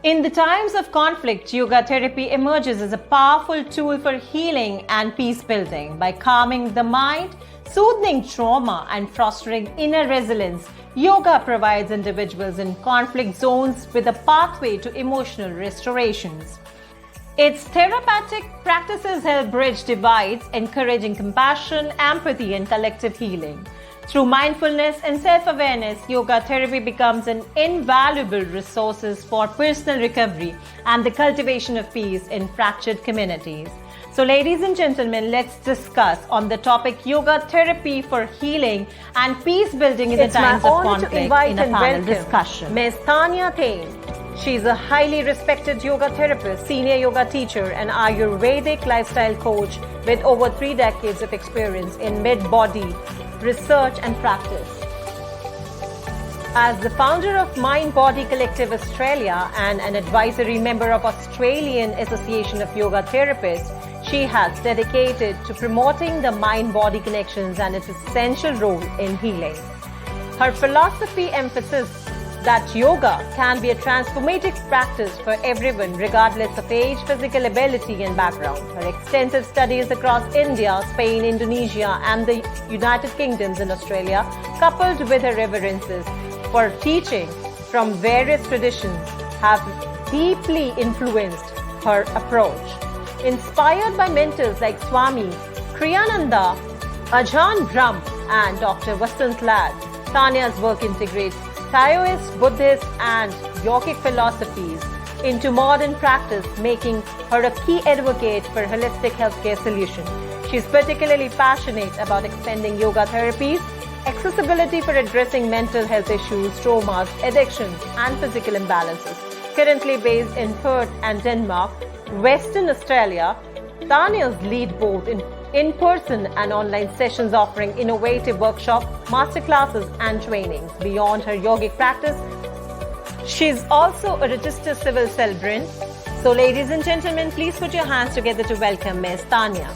In the times of conflict, yoga therapy emerges as a powerful tool for healing and peace building. By calming the mind, soothing trauma, and fostering inner resilience, yoga provides individuals in conflict zones with a pathway to emotional restorations. Its therapeutic practices help bridge divides, encouraging compassion, empathy, and collective healing. Through mindfulness and self-awareness, yoga therapy becomes an invaluable resource for personal recovery and the cultivation of peace in fractured communities. So ladies and gentlemen, let's discuss on the topic yoga therapy for healing and peace building in the times of conflict in a panel discussion. Ms. Tanaya Tien. She is a highly respected yoga therapist, senior yoga teacher, and Ayurvedic lifestyle coach with over 3 decades of experience in mid-body research and practice. As the founder of Mind Body Collective Australia and an advisory member of Australian Association of Yoga Therapists, she has dedicated to promoting the mind-body connections and its essential role in healing. Her philosophy emphasizes that yoga can be a transformative practice for everyone regardless of age, physical ability and background. Her extensive studies across India, Spain, Indonesia and the United Kingdom and Australia, coupled with her reverences for teaching from various traditions, have deeply influenced her approach. Inspired by mentors like Swami Kriyananda, Ajahn Brahm and Dr. Vasant Lad, Tanaya's work integrates Taoist, Buddhist and yogic philosophies into modern practice, making her a key advocate for holistic healthcare solutions. She is particularly passionate about expanding yoga therapies, accessibility for addressing mental health issues, traumas, addictions and physical imbalances. Currently based in Perth and Denmark, Western Australia, Tanaya's lead both in-person and online sessions offering innovative workshops, masterclasses and trainings. Beyond her yogic practice, she is also a registered civil celebrant. So ladies and gentlemen, please put your hands together to welcome Ms. Tanaya.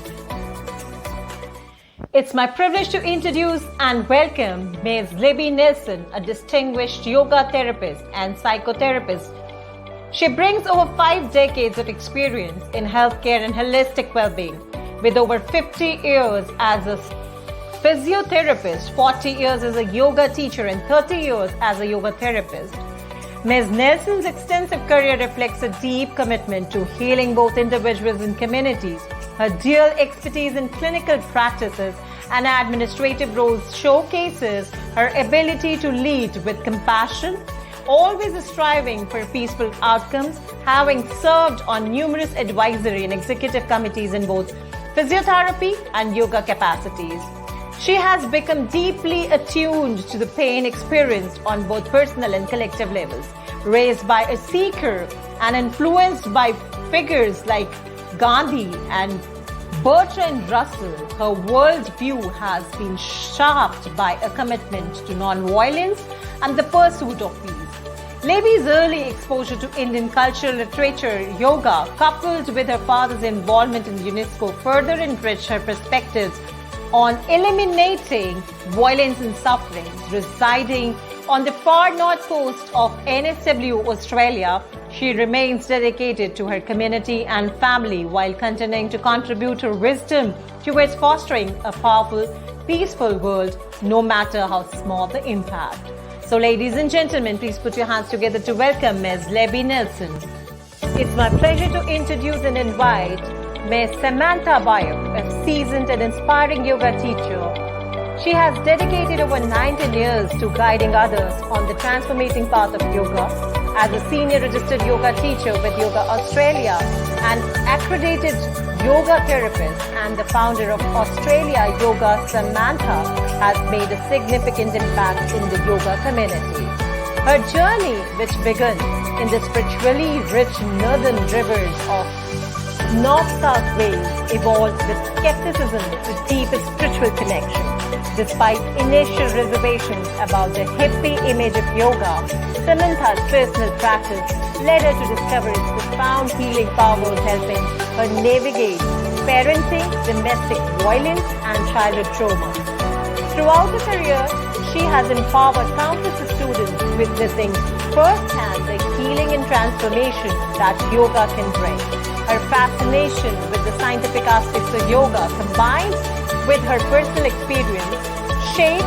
It's my privilege to introduce and welcome Ms. Libby Nelson, a distinguished yoga therapist and psychotherapist. She brings over 5 decades of experience in healthcare and holistic well-being. With over 50 years as a physiotherapist, 40 years as a yoga teacher and 30 years as a yoga therapist, Ms. Nelson's extensive career reflects a deep commitment to healing both individuals and communities. Her dual expertise in clinical practices and administrative roles showcases her ability to lead with compassion, always striving for peaceful outcomes, having served on numerous advisory and executive committees in both physiotherapy and yoga capacities. She has become deeply attuned to the pain experienced on both personal and collective levels. Raised by a seeker and influenced by figures like Gandhi and Bertrand Russell, her worldview has been shaped by a commitment to non-violence and the pursuit of peace. Libby's early exposure to Indian culture, literature, yoga, coupled with her father's involvement in UNESCO, further enriched her perspectives on eliminating violence and suffering. Residing on the far north coast of NSW, Australia, she remains dedicated to her community and family while continuing to contribute her wisdom towards fostering a powerful, peaceful world, no matter how small the impact. So ladies and gentlemen, please put your hands together to welcome Ms. Libby Nelson. It's my pleasure to introduce and invite Ms. Samantha Biok, a seasoned and inspiring yoga teacher. She has dedicated over 19 years to guiding others on the transformating path of yoga. As a senior registered yoga teacher with Yoga Australia, an accredited yoga therapist and the founder of Australia Yoga, Samantha has made a significant impact in the yoga community. Her journey, which began in the spiritually rich northern rivers of North-South Wales, evolved with skepticism to deep spiritual connection. Despite initial reservations about the hippie image of yoga, Samantha's personal practice led her to discover its profound healing power, helping her navigate parenting, domestic violence, and childhood trauma. Throughout her career, she has empowered countless students with witnessing firsthand the healing and transformation that yoga can bring. Her fascination with the scientific aspects of yoga combined with her personal experience shaped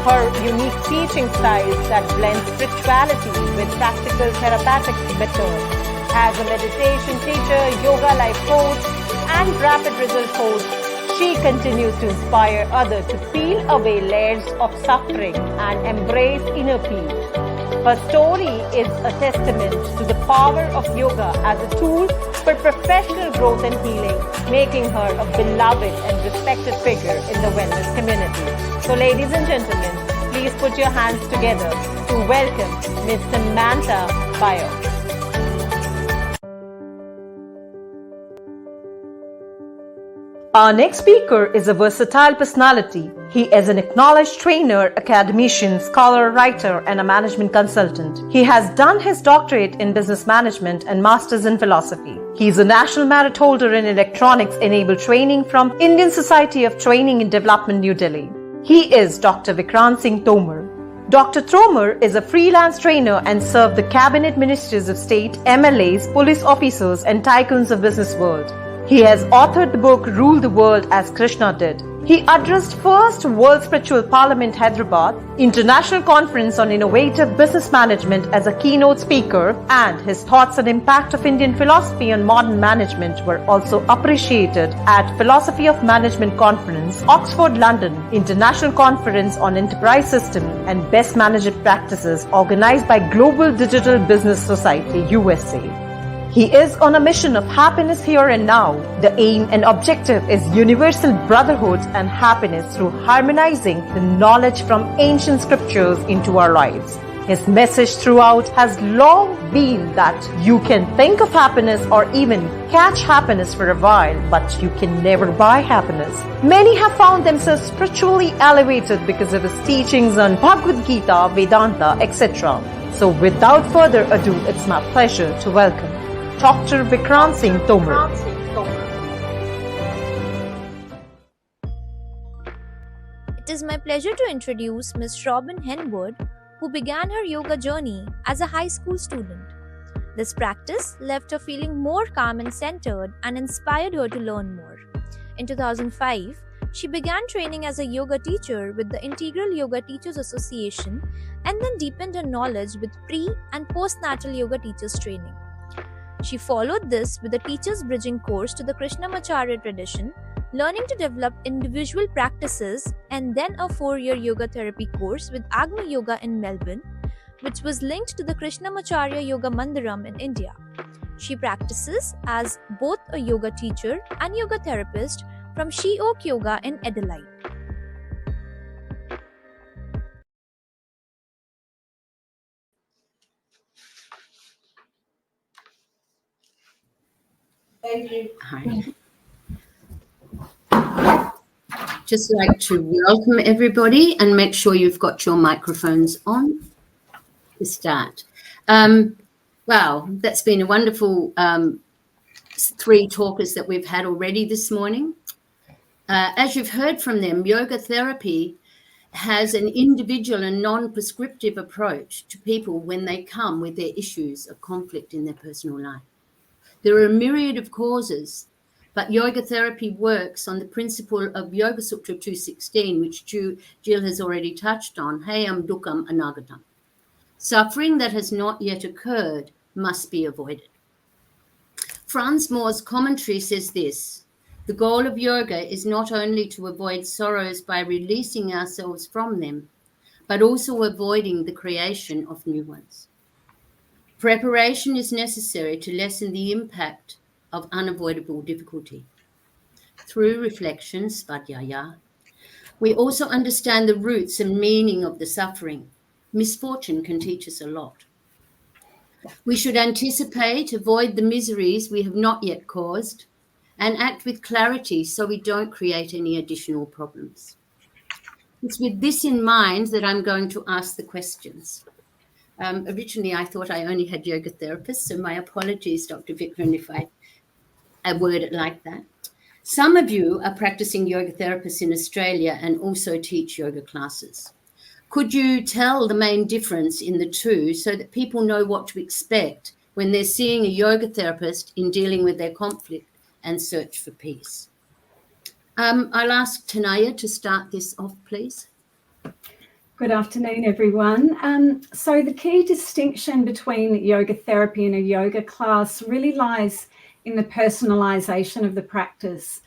her unique teaching style that blends spirituality with practical therapeutic methods. As a meditation teacher, yoga life coach, and rapid result coach, she continues to inspire others to peel away layers of suffering and embrace inner peace. Her story is a testament to the power of yoga as a tool for professional growth and healing, making her a beloved and respected figure in the wellness community. So ladies and gentlemen, please put your hands together to welcome Ms. Samantha Biok. Our next speaker is a versatile personality. He is an acknowledged trainer, academician, scholar, writer, and a management consultant. He has done his doctorate in business management and master's in philosophy. He is a national merit holder in electronics-enabled training from Indian Society of Training and Development, New Delhi. He is Dr. Vikrant Singh Tomar. Dr. Tomar is a freelance trainer and served the cabinet ministers of state, MLAs, police officers, and tycoons of business world. He has authored the book Rule the World as Krishna Did. He addressed first World Spiritual Parliament Hyderabad International Conference on Innovative Business Management as a keynote speaker, and his thoughts on impact of Indian philosophy on modern management were also appreciated at Philosophy of Management Conference, Oxford, London, International Conference on Enterprise System and Best Management Practices organized by Global Digital Business Society, USA. He is on a mission of happiness here and now. The aim and objective is universal brotherhood and happiness through harmonizing the knowledge from ancient scriptures into our lives. His message throughout has long been that you can think of happiness or even catch happiness for a while, but you can never buy happiness. Many have found themselves spiritually elevated because of his teachings on Bhagavad Gita, Vedanta, etc. So without further ado, it's my pleasure to welcome Dr. Vikrant Singh Tomar. It is my pleasure to introduce Ms. Robyn Henwood, who began her yoga journey as a high school student. This practice left her feeling more calm and centered and inspired her to learn more. In 2005, she began training as a yoga teacher with the Integral Yoga Teachers Association and then deepened her knowledge with pre- and postnatal yoga teachers training. She followed this with a teacher's bridging course to the Krishnamacharya tradition, learning to develop individual practices, and then a 4-year yoga therapy course with Agni Yoga in Melbourne, which was linked to the Krishnamacharya Yoga Mandiram in India. She practices as both a yoga teacher and yoga therapist from She Oak Yoga in Adelaide. Hi. Just like to welcome everybody and make sure you've got your microphones on to start. Wow, that's been a wonderful 3 talkers that we've had already this morning. As you've heard from them, yoga therapy has an individual and non-prescriptive approach to people when they come with their issues of conflict in their personal life. There are a myriad of causes, but yoga therapy works on the principle of Yoga Sutra 216, which Jill has already touched on, Hayam Dukkam Anagatam. Suffering that has not yet occurred must be avoided. Franz Moore's commentary says this: the goal of yoga is not only to avoid sorrows by releasing ourselves from them, but also avoiding the creation of new ones. Preparation is necessary to lessen the impact of unavoidable difficulty. Through reflection, svadhyaya, we also understand the roots and meaning of the suffering. Misfortune can teach us a lot. We should anticipate, avoid the miseries we have not yet caused, and act with clarity so we don't create any additional problems. It's with this in mind that I'm going to ask the questions. Originally, I thought I only had yoga therapists, so my apologies, Dr. Vikrant, if I word it like that. Some of you are practicing yoga therapists in Australia and also teach yoga classes. Could you tell the main difference in the two so that people know what to expect when they're seeing a yoga therapist in dealing with their conflict and search for peace? I'll ask Tanaya to start this off, please. Good afternoon, everyone. So the key distinction between yoga therapy and a yoga class really lies in the personalisation of the practice.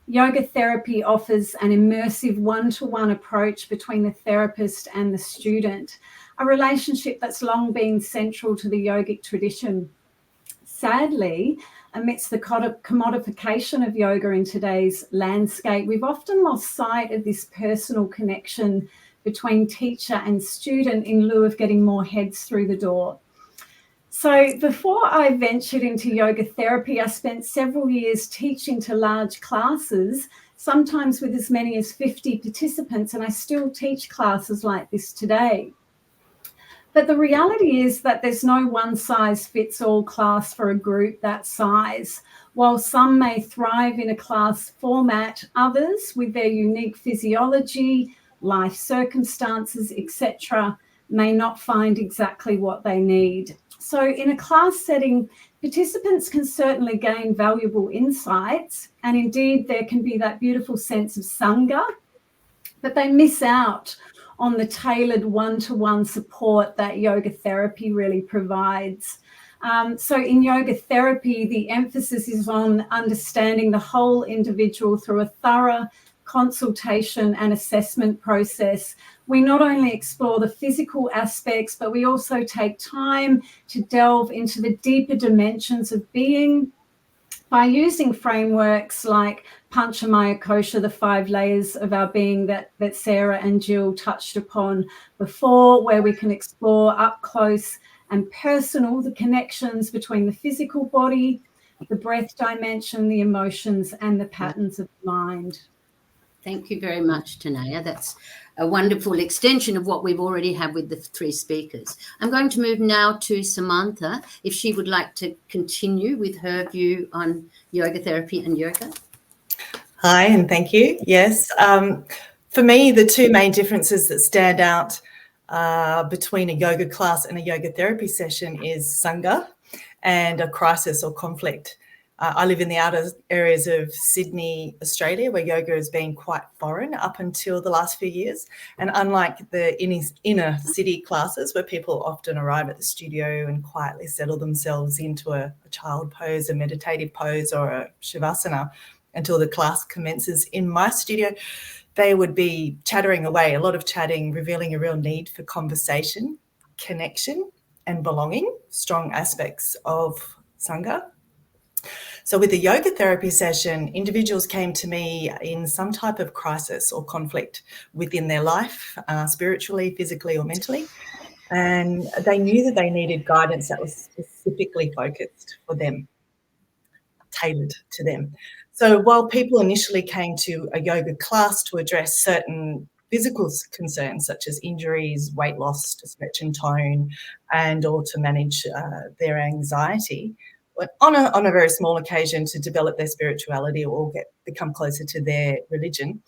Yoga therapy offers an immersive one-to-one approach between the therapist and the student, a relationship that's long been central to the yogic tradition. Sadly, amidst the commodification of yoga in today's landscape, we've often lost sight of this personal connection between teacher and student in lieu of getting more heads through the door. So before I ventured into yoga therapy, I spent several years teaching to large classes, sometimes with as many as 50 participants, and I still teach classes like this today. But the reality is that there's no one-size-fits-all class for a group that size. While some may thrive in a class format, others, with their unique physiology, life circumstances, etc., may not find exactly what they need. So in a class setting, participants can certainly gain valuable insights, and indeed there can be that beautiful sense of Sangha, but they miss out on the tailored one-to-one support that yoga therapy really provides. So in yoga therapy, the emphasis is on understanding the whole individual through a thorough consultation and assessment process. We not only explore the physical aspects, but we also take time to delve into the deeper dimensions of being by using frameworks like Panchamaya Kosha, the 5 layers of our being that Sarah and Jill touched upon before, where we can explore up close and personal the connections between the physical body, the breath dimension, the emotions, and the patterns of the mind. Thank you very much, Tanaya. That's a wonderful extension of what we've already had with the 3 speakers. I'm going to move now to Samantha, if she would like to continue with her view on yoga therapy and yoga. Hi, and thank you. Yes, for me, the 2 main differences that stand out between a yoga class and a yoga therapy session is Sangha and a crisis or conflict. I live in the outer areas of Sydney, Australia, where yoga has been quite foreign up until the last few years. And unlike the inner city classes where people often arrive at the studio and quietly settle themselves into a child pose, a meditative pose, or a shavasana until the class commences, in my studio, they would be chattering away, a lot of chatting, revealing a real need for conversation, connection, and belonging, strong aspects of Sangha. So with the yoga therapy session, individuals came to me in some type of crisis or conflict within their life, spiritually, physically, or mentally. And they knew that they needed guidance that was specifically focused for them, tailored to them. So while people initially came to a yoga class to address certain physical concerns such as injuries, weight loss, to stretch and tone, and or to manage their anxiety, on a very small occasion to develop their spirituality or become closer to their religion,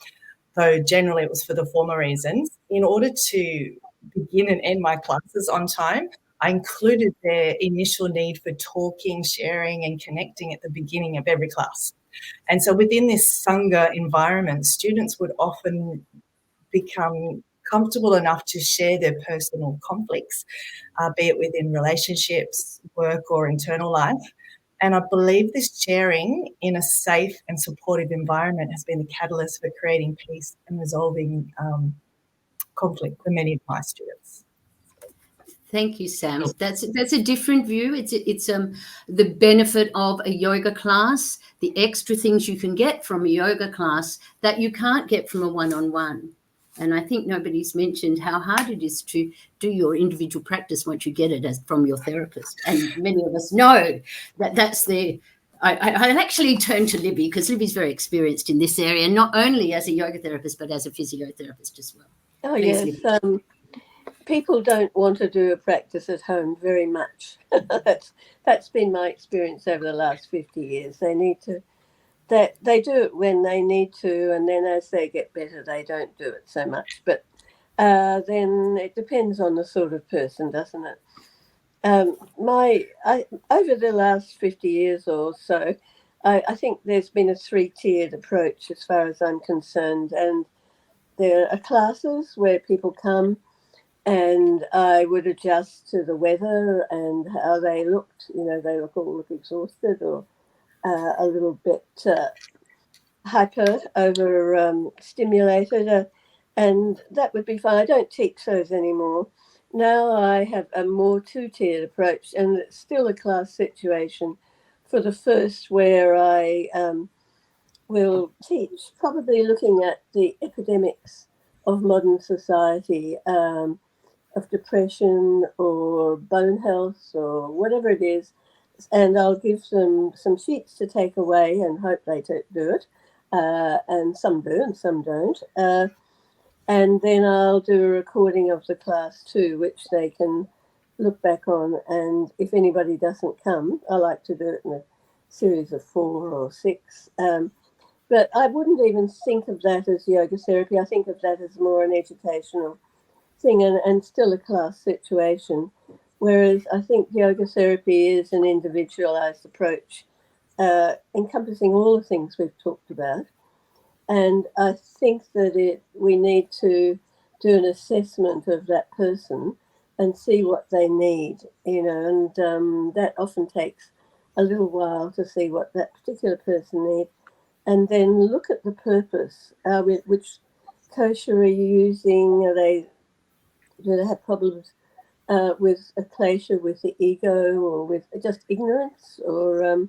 though generally it was for the former reasons. In order to begin and end my classes on time, I included their initial need for talking, sharing, and connecting at the beginning of every class. And so within this Sangha environment, students would often become comfortable enough to share their personal conflicts, be it within relationships, work, or internal life. And I believe this sharing in a safe and supportive environment has been the catalyst for creating peace and resolving conflict for many of my students. Thank you, Sam. That's a different view. It's the benefit of a yoga class, the extra things you can get from a yoga class that you can't get from a one-on-one. And I think nobody's mentioned how hard it is to do your individual practice once you get it from your therapist. And many of us know that that's the... I'll actually turn to Libby because Libby's very experienced in this area, not only as a yoga therapist, but as a physiotherapist as well. Oh, Please, yes. People don't want to do a practice at home very much. That's been my experience over the last 50 years. They need to... They do it when they need to, and then as they get better, they don't do it so much. But then it depends on the sort of person, doesn't it? Over the last 50 years or so, I think there's been a three-tiered approach as far as I'm concerned, and there are classes where people come and I would adjust to the weather and how they looked. You know, they look exhausted or a little bit hyper over stimulated, and that would be fine. I don't teach those anymore. Now I have a more two-tiered approach, and it's still a class situation for the first, where I will teach, probably looking at the epidemics of modern society, of depression or bone health or whatever it is, and I'll give them some sheets to take away and hope they do it, and some do and some don't. And then I'll do a recording of the class too, which they can look back on. And if anybody doesn't come, I like to do it in a series of 4 or 6. But I wouldn't even think of that as yoga therapy. I think of that as more an educational thing, and still a class situation. Whereas I think yoga therapy is an individualized approach, encompassing all the things we've talked about. And I think that we need to do an assessment of that person and see what they need, you know, and that often takes a little while to see what that particular person needs. And then look at the purpose. Which kosher are you using? Do they have problems with a klesha, with the ego, or with just ignorance? Or and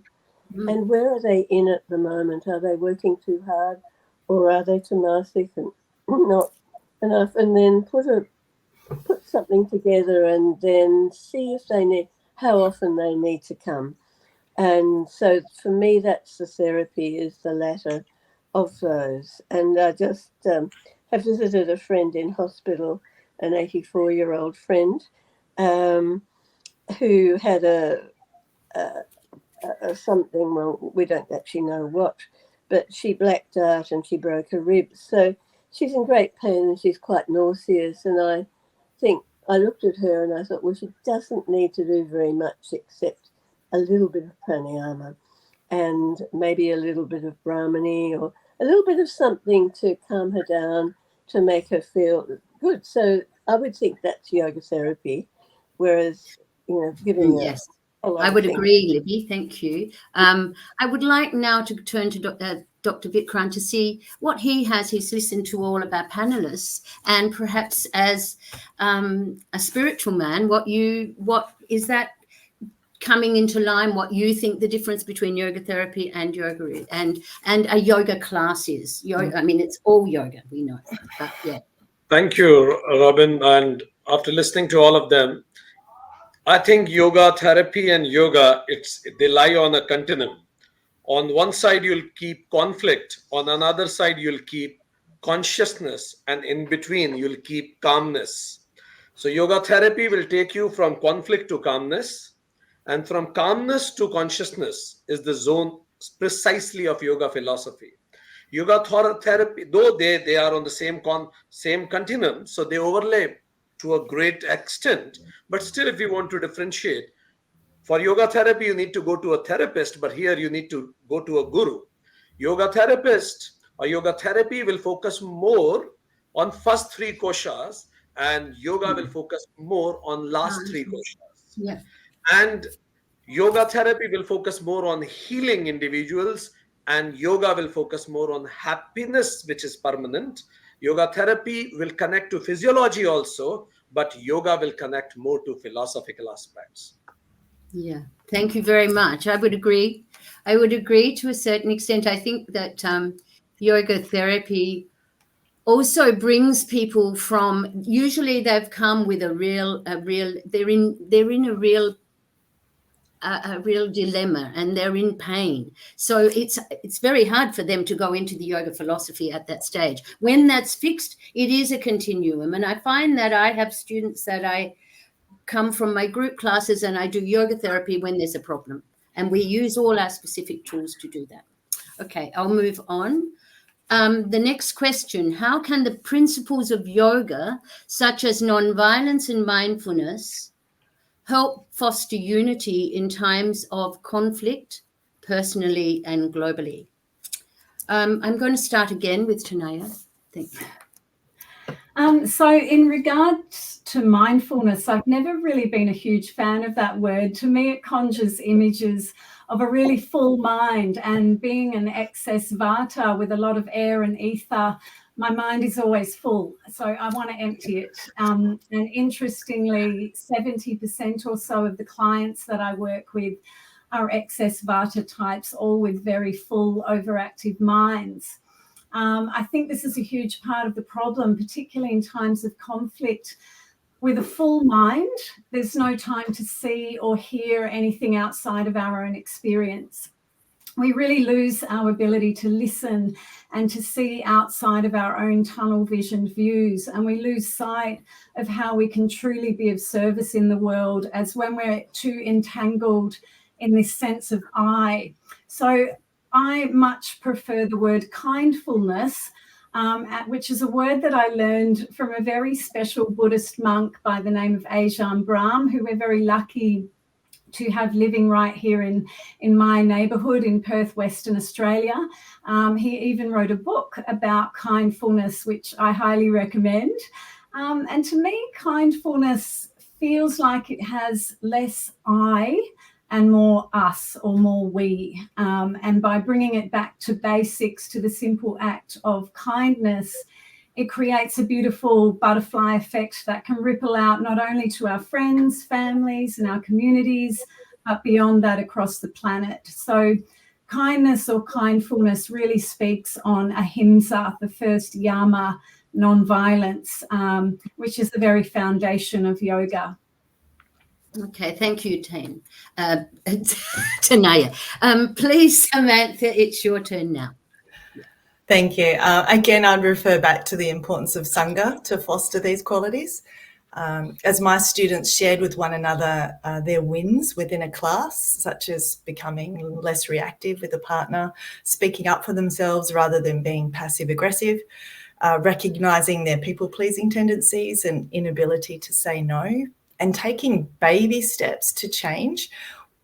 where are they in at the moment? Are they working too hard, or are they tamasic and not enough? And then put something together, and then see if they need, how often they need to come. And so for me, that's the therapy, is the latter of those. And I just have visited a friend in hospital, an 84-year-old friend, who had a something, well, we don't actually know what, but she blacked out and she broke her ribs. So she's in great pain and she's quite nauseous. And I think, I looked at her and I thought, well, she doesn't need to do very much except a little bit of pranayama and maybe a little bit of brahmani, or a little bit of something to calm her down, to make her feel good. So I would think that's yoga therapy, whereas, you know, giving Yes. I would agree, Libby. Thank you. I would like now to turn to Dr. Vikrant to see what he has. He's listened to all of our panelists, and perhaps as a spiritual man, what is that coming into line? What you think the difference between yoga therapy and yoga is, and a yoga class is? Yoga, I mean, it's all yoga, we know, but yeah. Thank you, Robyn. And after listening to all of them, I think yoga therapy and yoga, they lie on a continuum. On one side, you'll keep conflict. On another side, you'll keep consciousness. And in between, you'll keep calmness. So yoga therapy will take you from conflict to calmness. And from calmness to consciousness is the zone precisely of yoga philosophy. Yoga therapy, though they are on the same continuum, so they overlap to a great extent. But still, if you want to differentiate, for yoga therapy, you need to go to a therapist, but here you need to go to a guru. Yoga therapist or yoga therapy will focus more on first 3 koshas, and yoga will focus more on last 3 koshas. Yeah. And yoga therapy will focus more on healing individuals, and yoga will focus more on happiness, which is permanent. Yoga therapy will connect to physiology also, but yoga will connect more to philosophical aspects. Yeah, thank you very much. I would agree. To a certain extent. I think that yoga therapy also brings people from, usually they've come with they're in a real dilemma, and they're in pain. So it's very hard for them to go into the yoga philosophy at that stage. When that's fixed, it is a continuum. And I find that I have students that I come from my group classes, and I do yoga therapy when there's a problem. And we use all our specific tools to do that. Okay, I'll move on. The next question, how can the principles of yoga, such as nonviolence and mindfulness, help foster unity in times of conflict, personally and globally? I'm going to start again with Tanaya. Thank you. So in regards to mindfulness, I've never really been a huge fan of that word. To me, it conjures images of a really full mind, and being an excess vata with a lot of air and ether, my mind is always full. So I want to empty it. And interestingly, 70% or so of the clients that I work with are excess vata types, all with very full, overactive minds. I think this is a huge part of the problem, particularly in times of conflict. With a full mind, there's no time to see or hear anything outside of our own experience. We really lose our ability to listen and to see outside of our own tunnel vision views, and we lose sight of how we can truly be of service in the world, as when we're too entangled in this sense of I. So I much prefer the word kindfulness, which is a word that I learned from a very special Buddhist monk by the name of Ajahn Brahm, who we're very lucky to have living right here in my neighbourhood in Perth, Western Australia. He even wrote a book about kindfulness, which I highly recommend. And to me, kindfulness feels like it has less I and more us, or more we. And by bringing it back to basics, to the simple act of kindness, it creates a beautiful butterfly effect that can ripple out not only to our friends, families, and our communities, but beyond that across the planet. So kindness or kindfulness really speaks on ahimsa, the first yama, non-violence, which is the very foundation of yoga. Okay, thank you, Tanaya. Please, Samantha, it's your turn now. Thank you. Again, I'd refer back to the importance of Sangha to foster these qualities. As my students shared with one another their wins within a class, such as becoming less reactive with a partner, speaking up for themselves rather than being passive-aggressive, recognising their people-pleasing tendencies and inability to say no, and taking baby steps to change,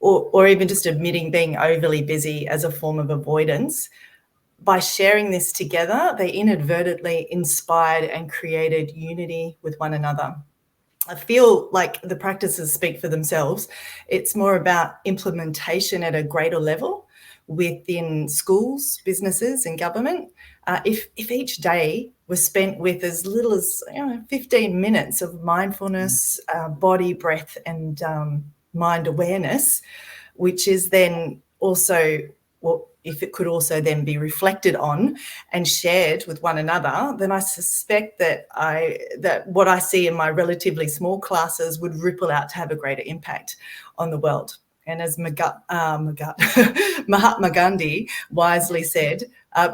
or even just admitting being overly busy as a form of avoidance. By sharing this together, they inadvertently inspired and created unity with one another. I feel like the practices speak for themselves. It's more about implementation at a greater level within schools, businesses, and government. If each day was spent with as little as 15 minutes of mindfulness, body, breath, and mind awareness, which is then also, if it could also then be reflected on and shared with one another, then I suspect that what I see in my relatively small classes would ripple out to have a greater impact on the world. And as Mahatma Gandhi wisely said,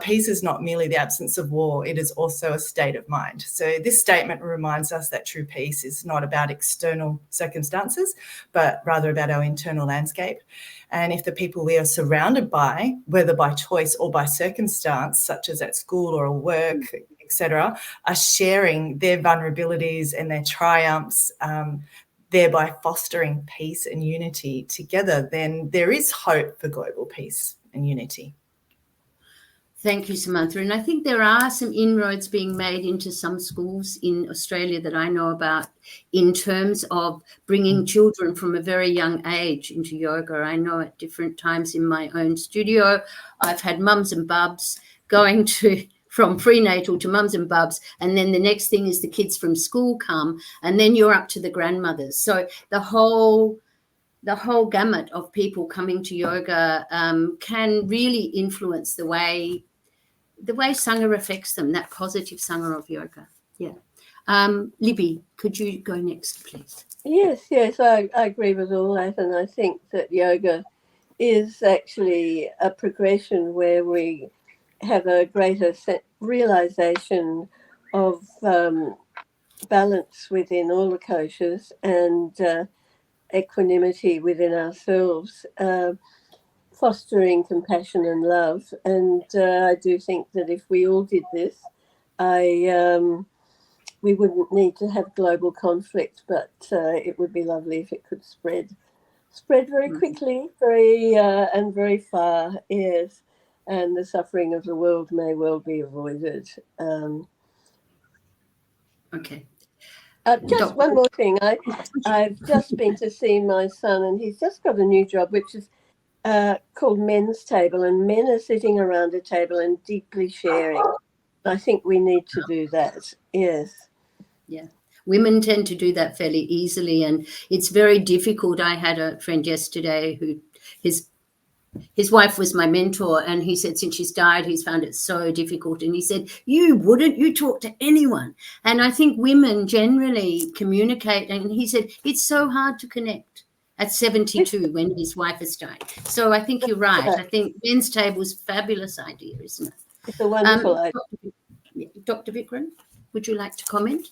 peace is not merely the absence of war, it is also a state of mind. So this statement reminds us that true peace is not about external circumstances, but rather about our internal landscape. And if the people we are surrounded by, whether by choice or by circumstance, such as at school or at work, etc., are sharing their vulnerabilities and their triumphs, thereby fostering peace and unity together, then there is hope for global peace and unity. Thank you, Samantha. And I think there are some inroads being made into some schools in Australia that I know about in terms of bringing children from a very young age into yoga. I know at different times in my own studio, I've had mums and bubs going from prenatal to mums and bubs, and then the next thing is the kids from school come, and then you're up to the grandmothers. So the whole gamut of people coming to yoga can really influence the way Sangha affects them, that positive Sangha of yoga. Yeah. Libby, could you go next, please? Yes, I agree with all that. And I think that yoga is actually a progression where we have a greater realization of balance within all the koshas and equanimity within ourselves. fostering compassion and love. And I do think that if we all did this, we wouldn't need to have global conflict, but it would be lovely if it could spread very quickly, very far. Yes, and the suffering of the world may well be avoided. Okay. Just one more thing. I've just been to see my son, and he's just got a new job, which is called Men's Table, and men are sitting around a table and deeply sharing. I think we need to do that. Yes. Yeah. Women tend to do that fairly easily, and it's very difficult. I had a friend yesterday who his wife was my mentor, and he said since she's died, he's found it so difficult. And he said, you talk to anyone. And I think women generally communicate. And he said, it's so hard to connect at 72 when his wife has died. So I think you're right. I think Men's Table is a fabulous idea, isn't it? It's a wonderful idea. Dr. Vikrant, would you like to comment?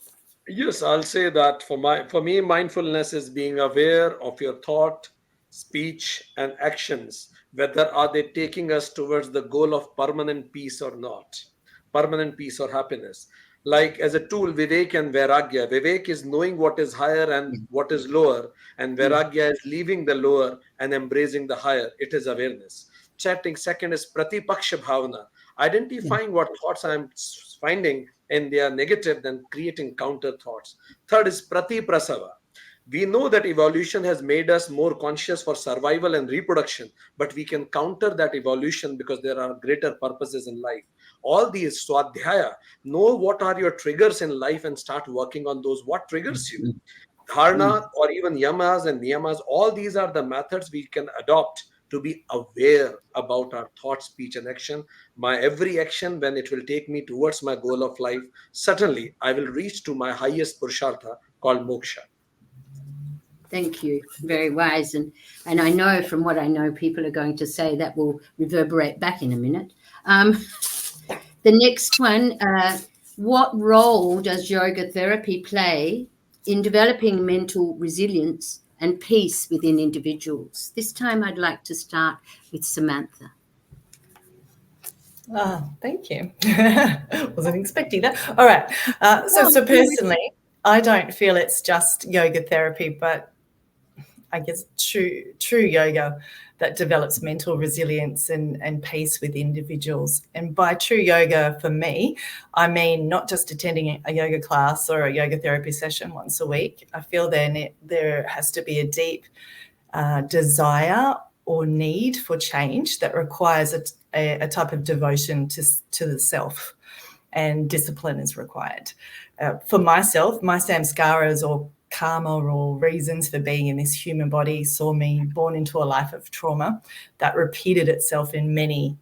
Yes, I'll say that for me, mindfulness is being aware of your thought, speech, and actions. Whether are they taking us towards the goal of permanent peace or not, permanent peace or happiness. Like as a tool, Vivek and Vairagya. Vivek is knowing what is higher and what is lower, and Vairagya is leaving the lower and embracing the higher. It is awareness. Second is Pratipaksha Bhavana, identifying what thoughts I'm finding and they are negative, then creating counter thoughts. Third is Prati Prasava. We know that evolution has made us more conscious for survival and reproduction, but we can counter that evolution because there are greater purposes in life. All these Swadhyaya, know what are your triggers in life and start working on those. What triggers you? Dharna or even yamas and niyamas, all these are the methods we can adopt to be aware about our thought, speech, and action. My every action, when it will take me towards my goal of life, certainly I will reach to my highest purushartha called moksha. Thank you. Very wise. And I know from what I know, people are going to say that will reverberate back in a minute. The next one, what role does yoga therapy play in developing mental resilience and peace within individuals? This time I'd like to start with Samantha. Thank you. Wasn't expecting that. All right. So personally, I don't feel it's just yoga therapy, but I guess true yoga that develops mental resilience and peace with individuals. And by true yoga, for me, I mean not just attending a yoga class or a yoga therapy session once a week. I feel there has to be a deep desire or need for change that requires a type of devotion to the self, and discipline is required. For myself, my samskaras or karma or reasons for being in this human body saw me born into a life of trauma that repeated itself in many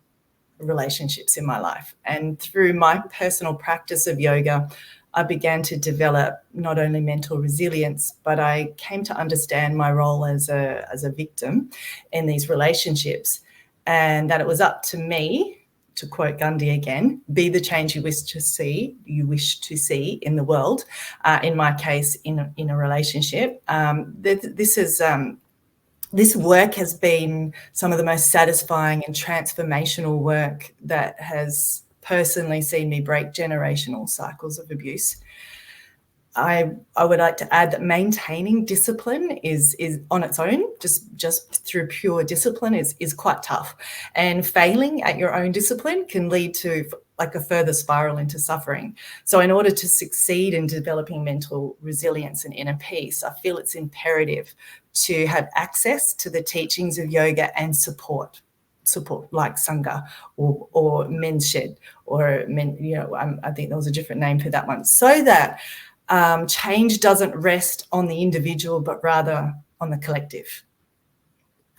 relationships in my life. And through my personal practice of yoga, I began to develop not only mental resilience, but I came to understand my role as a victim in these relationships, and that it was up to me, to quote Gandhi again, be the change you wish to see in the world. In my case, in a relationship, this work has been some of the most satisfying and transformational work that has personally seen me break generational cycles of abuse. I would like to add that maintaining discipline is on its own, just through pure discipline is quite tough. And failing at your own discipline can lead to like a further spiral into suffering. So in order to succeed in developing mental resilience and inner peace, I feel it's imperative to have access to the teachings of yoga and support like Sangha or Men's Shed or men, I think there was a different name for that one, so that change doesn't rest on the individual, but rather on the collective.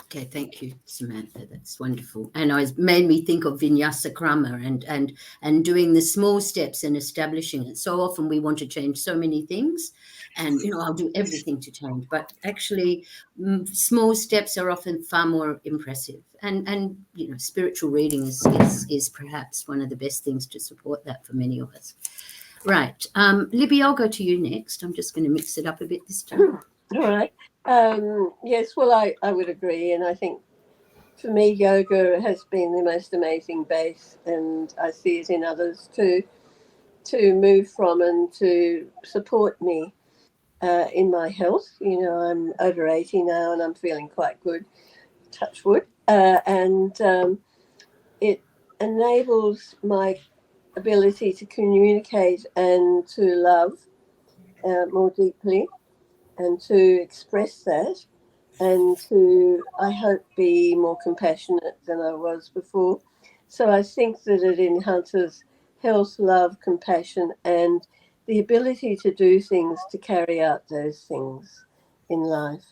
Okay, thank you, Samantha. That's wonderful. And it made me think of Vinyasa Krama and doing the small steps and establishing it. So often we want to change so many things, and I'll do everything to change. But actually, small steps are often far more impressive. And spiritual reading is perhaps one of the best things to support that for many of us. Right. Libby, I'll go to you next. I'm just going to mix it up a bit this time. All right. Yes, well, I would agree. And I think for me, yoga has been the most amazing base, and I see it in others too, to move from and to support me in my health. You know, I'm over 80 now and I'm feeling quite good, touch wood. And it enables my ability to communicate and to love more deeply and to express that and to, I hope, be more compassionate than I was before. So I think that it enhances health, love, compassion, and the ability to do things, to carry out those things in life.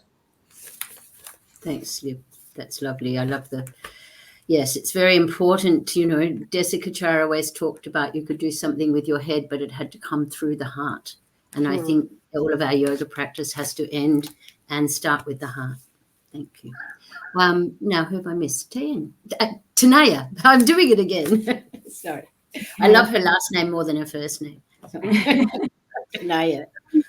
Thanks, Lib. That's lovely. I love yes, it's very important. You know, Jessica Chara always talked about you could do something with your head, but it had to come through the heart. And I think all of our yoga practice has to end and start with the heart. Thank you. Now, who have I missed? Tanaya. I'm doing it again. Sorry. I love her last name more than her first name. Tanaya,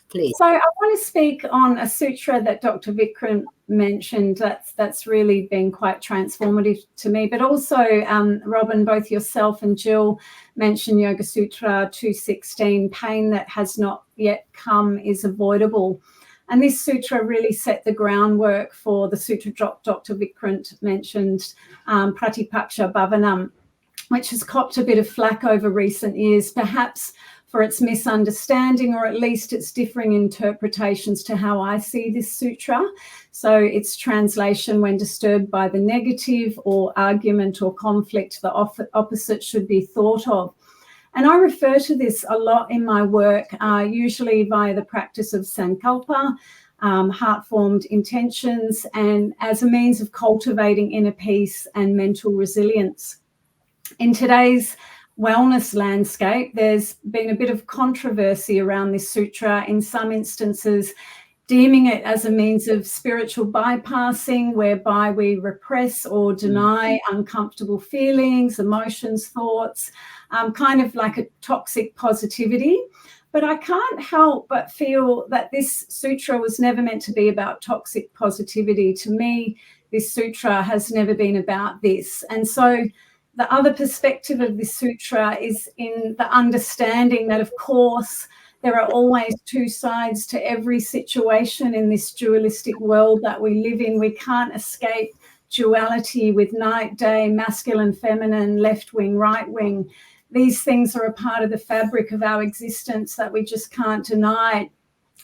please. So I want to speak on a sutra that Dr. Vikrant mentioned that's really been quite transformative to me, but also Robyn, both yourself and Jill mentioned Yoga Sutra 216, pain that has not yet come is avoidable. And this sutra really set the groundwork for the sutra Dr. Vikrant mentioned, Pratipaksha Bhavanam, which has copped a bit of flack over recent years, perhaps for its misunderstanding or at least its differing interpretations to how I see this sutra. So its translation, when disturbed by the negative or argument or conflict, the opposite should be thought of. And I refer to this a lot in my work, usually via the practice of sankalpa, heart-formed intentions, and as a means of cultivating inner peace and mental resilience. In today's wellness landscape, there's been a bit of controversy around this sutra, in some instances deeming it as a means of spiritual bypassing, whereby we repress or deny uncomfortable feelings, emotions, thoughts, kind of like a toxic positivity. But I can't help but feel that this sutra was never meant to be about toxic positivity. To me, this sutra has never been about this. And so the other perspective of this sutra is in the understanding that, of course, there are always two sides to every situation in this dualistic world that we live in. We can't escape duality with night, day, masculine, feminine, left wing, right wing. These things are a part of the fabric of our existence that we just can't deny.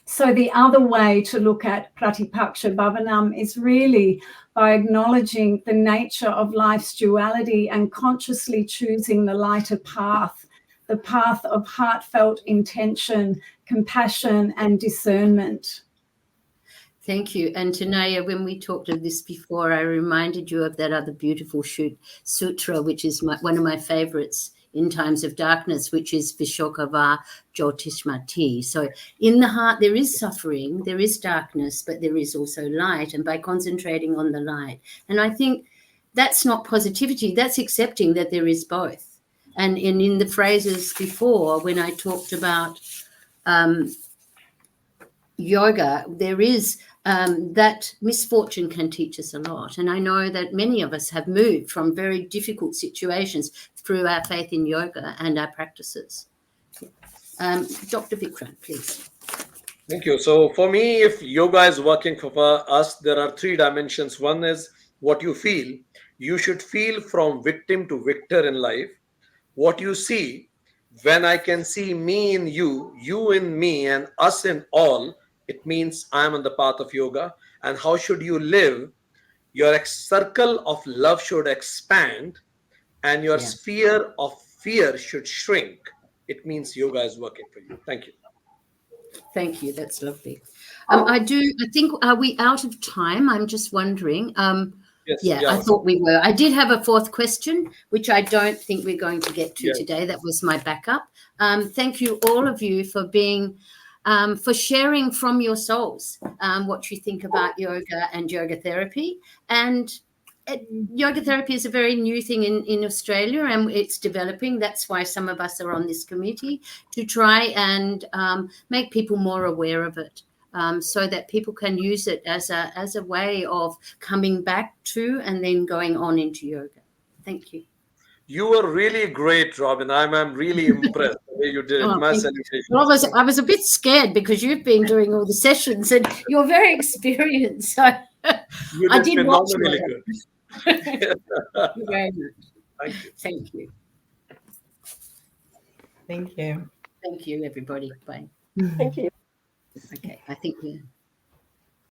So the other way to look at Pratipaksha Bhavanam is really by acknowledging the nature of life's duality and consciously choosing the lighter path, the path of heartfelt intention, compassion, and discernment. Thank you. And Tanaya, when we talked of this before, I reminded you of that other beautiful sutra, which is one of my favorites in times of darkness, which is Vishokava Jyotishmati. So in the heart, there is suffering, there is darkness, but there is also light. And by concentrating on the light, and I think that's not positivity, that's accepting that there is both. And in the phrases before, when I talked about yoga, there is that misfortune can teach us a lot. And I know that many of us have moved from very difficult situations through our faith in yoga and our practices. Dr. Vikrant, please. Thank you. So for me, if yoga is working for us, there are three dimensions. One is what you feel. You should feel from victim to victor in life. What you see, when I can see me in you, you in me, and us in all, it means I am on the path of yoga. And how should you live? Your circle of love should expand and your sphere of fear should shrink. It means yoga is working for you. Thank you. Thank you. That's lovely. I think, are we out of time? I'm just wondering. Yes, I thought we were. I did have a fourth question, which I don't think we're going to get to today. That was my backup. Thank you, all of you, for being, for sharing from your souls what you think about yoga and yoga therapy. And yoga therapy is a very new thing in Australia, and it's developing. That's why some of us are on this committee, to try and make people more aware of it. so that people can use it as a way of coming back to and then going on into yoga. Thank you. You were really great, Robyn. I'm really impressed the way you did it. Oh, My thank you. salutations. Well, I was a bit scared because you've been doing all the sessions and you're very experienced. So You I did did watch phenomenally it. good. Thank you very much. Thank you. Thank you. Thank you. Thank you, everybody. Bye. Thank you. Okay, I think we're